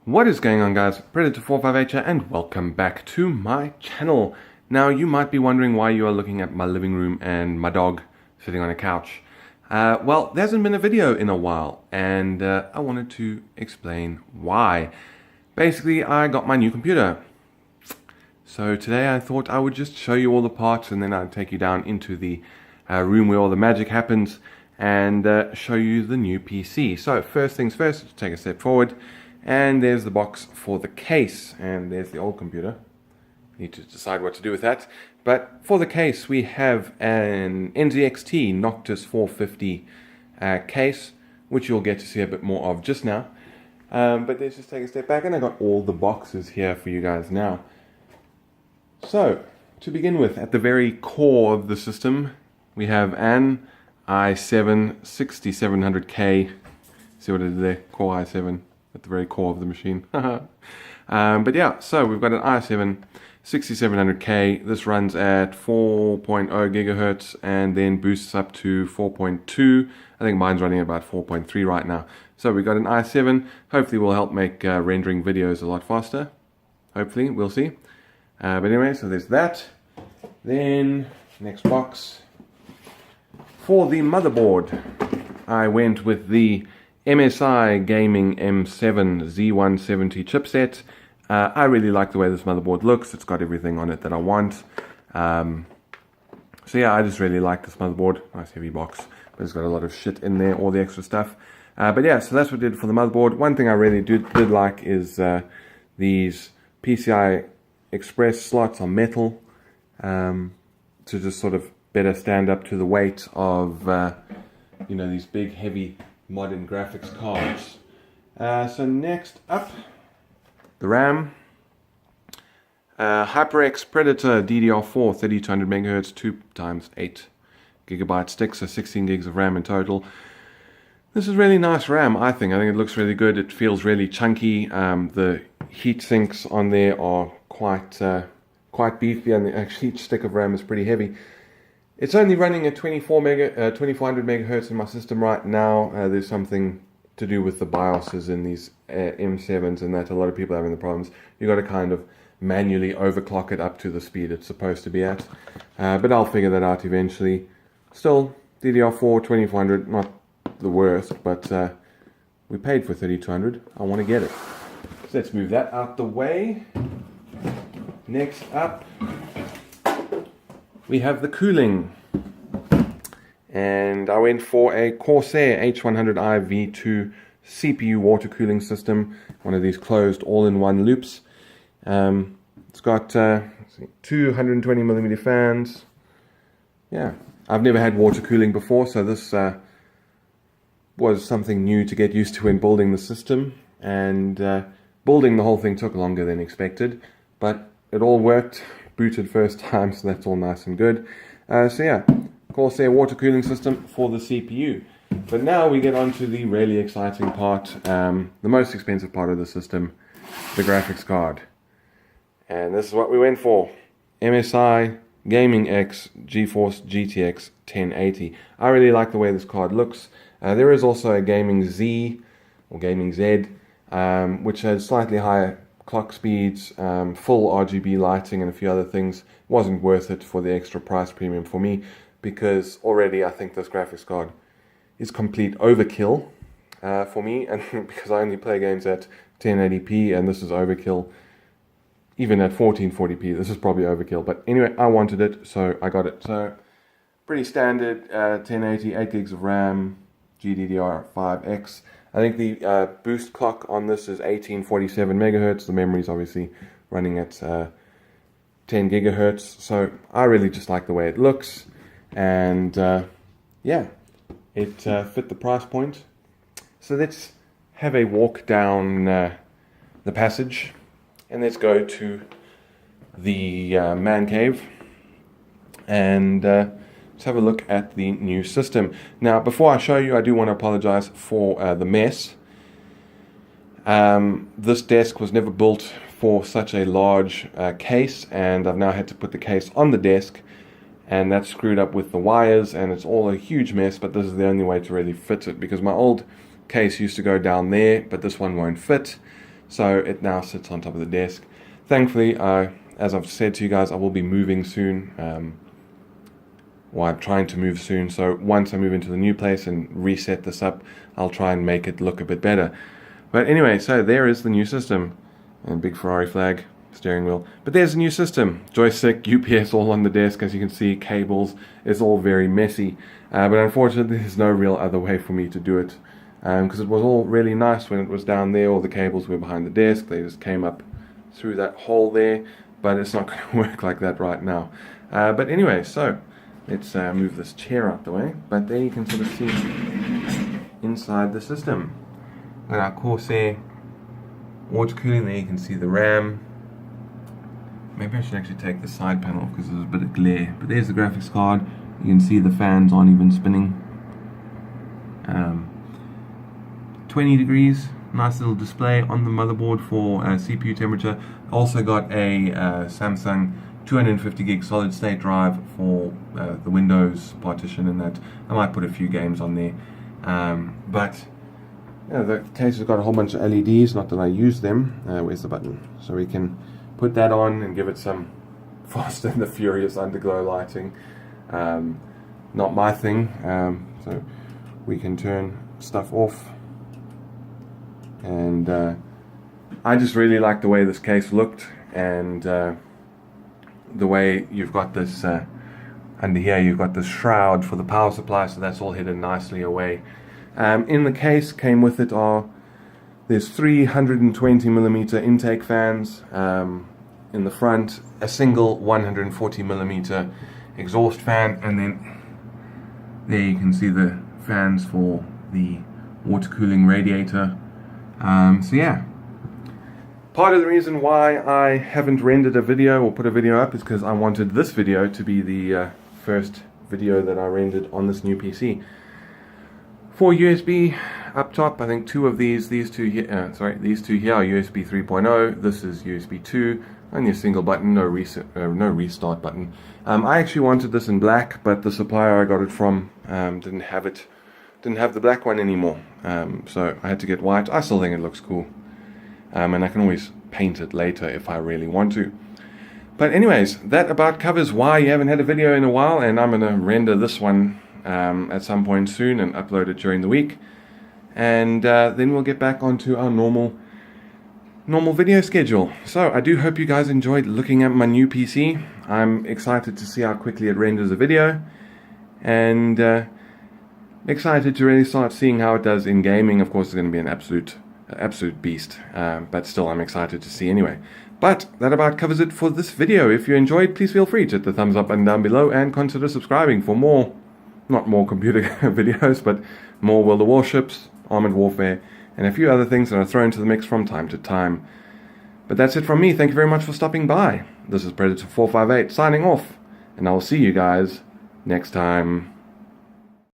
What is going on, guys? Predator458 here, and welcome back to my channel. Now, you might be wondering why you are looking at my living room and my dog sitting on a couch. Well, there hasn't been a video in a while, and I wanted to explain why. Basically, I got my new computer. So today I thought I would just show you all the parts, and then I'd take you down into the room where all the magic happens, and show you the new PC. So first things first, let's take a step forward. And there's the box for the case, and there's the old computer. Need to decide what to do with that. But for the case, we have an NZXT Noctis 450 case, which you'll get to see a bit more of just now. But let's just take a step back, and I got all the boxes here for you guys now. So, to begin with, at the very core of the system, we have an i7 6700K. See what it is there? Core i7. At the very core of the machine. But yeah, so we've got an i7 6700K. This runs at 4.0 gigahertz and then boosts up to 4.2. I think mine's running at about 4.3 right now. So we've got an i7. Hopefully will help make rendering videos a lot faster. Hopefully, we'll see. But anyway, so there's that. Then, next box. For the motherboard, I went with the MSI Gaming M7 Z170 chipset. I really like the way this motherboard looks. It's got everything on it that I want. So yeah, I just really like this motherboard. Nice heavy box, but it's got a lot of shit in there, all the extra stuff. But yeah, so that's what I did for the motherboard. One thing I really did like is these PCI Express slots are metal, to just sort of better stand up to the weight of you know, these big heavy modern graphics cards. So next up, the RAM. HyperX Predator DDR4 3200 MHz 2x8 GB stick, so 16 gigs of RAM in total. This is really nice RAM, I think. I think it looks really good. It feels really chunky. The heat sinks on there are quite beefy, and actually each stick of RAM is pretty heavy. It's only running at 2400 megahertz in my system right now. There's something to do with the BIOSes in these M7s, and that a lot of people are having the problems. You've got to kind of manually overclock it up to the speed it's supposed to be at. But I'll figure that out eventually. Still, DDR4 2400, not the worst, but we paid for 3200. I want to get it. So let's move that out the way. Next up, we have the cooling, and I went for a Corsair H100i V2 CPU water cooling system, one of these closed all-in-one loops. It's got 220mm fans. Yeah, I've never had water cooling before, so this was something new to get used to when building the system, and building the whole thing took longer than expected, but it all worked. Booted first time, so that's all nice and good. So yeah, Corsair water cooling system for the CPU. But now we get on to the really exciting part, the most expensive part of the system, the graphics card. And this is what we went for. MSI Gaming M7 Geforce GTX 1080. I really like the way this card looks. There is also a Gaming Z, or Gaming Z, which has slightly higher clock speeds, full RGB lighting, and a few other things. Wasn't worth it for the extra price premium for me, because already I think this graphics card is complete overkill for me, and because I only play games at 1080p, and this is overkill even at 1440p. This is probably overkill, but anyway, I wanted it, so I got it. So pretty standard 1080, 8 gigs of RAM, GDDR5X. I think the boost clock on this is 1847 megahertz. The memory is obviously running at 10 gigahertz. So I really just like the way it looks. And yeah, it fit the price point. So let's have a walk down the passage. And let's go to the man cave. And let's have a look at the new system. Now, before I show you, I do want to apologize for the mess. This desk was never built for such a large case, and I've now had to put the case on the desk, and that's screwed up with the wires, and it's all a huge mess, but this is the only way to really fit it, because my old case used to go down there, but this one won't fit. so it now sits on top of the desk. Thankfully, as I've said to you guys, I will be moving soon. Well, I'm trying to move soon, so once I move into the new place and reset this up, I'll try and make it look a bit better. But anyway, so there is the new system. And big Ferrari flag, steering wheel. But there's the new system. Joystick, UPS all on the desk, as you can see, cables. It's all very messy. But unfortunately, there's no real other way for me to do it. Because it was all really nice when it was down there. All the cables were behind the desk. They just came up through that hole there. But it's not going to work like that right now. But anyway, so let's move this chair out the way. But there you can sort of see inside the system. Got our Corsair water cooling. There you can see the RAM. Maybe I should actually take the side panel because there's a bit of glare. But there's the graphics card. You can see the fans aren't even spinning. 20 degrees. Nice little display on the motherboard for CPU temperature. Also got a Samsung 250 gig solid state drive for the Windows partition and that. I might put a few games on there. But yeah, the case has got a whole bunch of LEDs, not that I use them. Where's the button? So we can put that on and give it some Fast and the Furious underglow lighting. Not my thing. So we can turn stuff off. And I just really like the way this case looked, and the way you've got this under here, you've got this shroud for the power supply, so that's all hidden nicely away. In the case, came with it there's 320mm intake fans in the front, a single 140mm exhaust fan, and then there you can see the fans for the water cooling radiator. So yeah, part of the reason why I haven't rendered a video or put a video up is because I wanted this video to be the first video that I rendered on this new PC. For USB up top, I think two of these two here are USB 3.0. This is USB 2. Only a single button, no restart button. I actually wanted this in black, but the supplier I got it from didn't have the black one anymore. So I had to get white. I still think it looks cool, and I can always paint it later if I really want to. But anyways, that about covers why you haven't had a video in a while, and I'm gonna render this one at some point soon and upload it during the week, and then we'll get back onto our normal video schedule. So I do hope you guys enjoyed looking at my new PC. I'm excited to see how quickly it renders a video, and excited to really start seeing how it does in gaming. Of course, it's going to be an absolute beast, but still I'm excited to see anyway. But that about covers it for this video. If you enjoyed, please feel free to hit the thumbs up button down below and consider subscribing for more, not more computer videos, but more World of Warships, Armored Warfare, and a few other things that are thrown into the mix from time to time. But that's it from me. Thank you very much for stopping by. This is Predator 458 signing off, and I'll see you guys next time.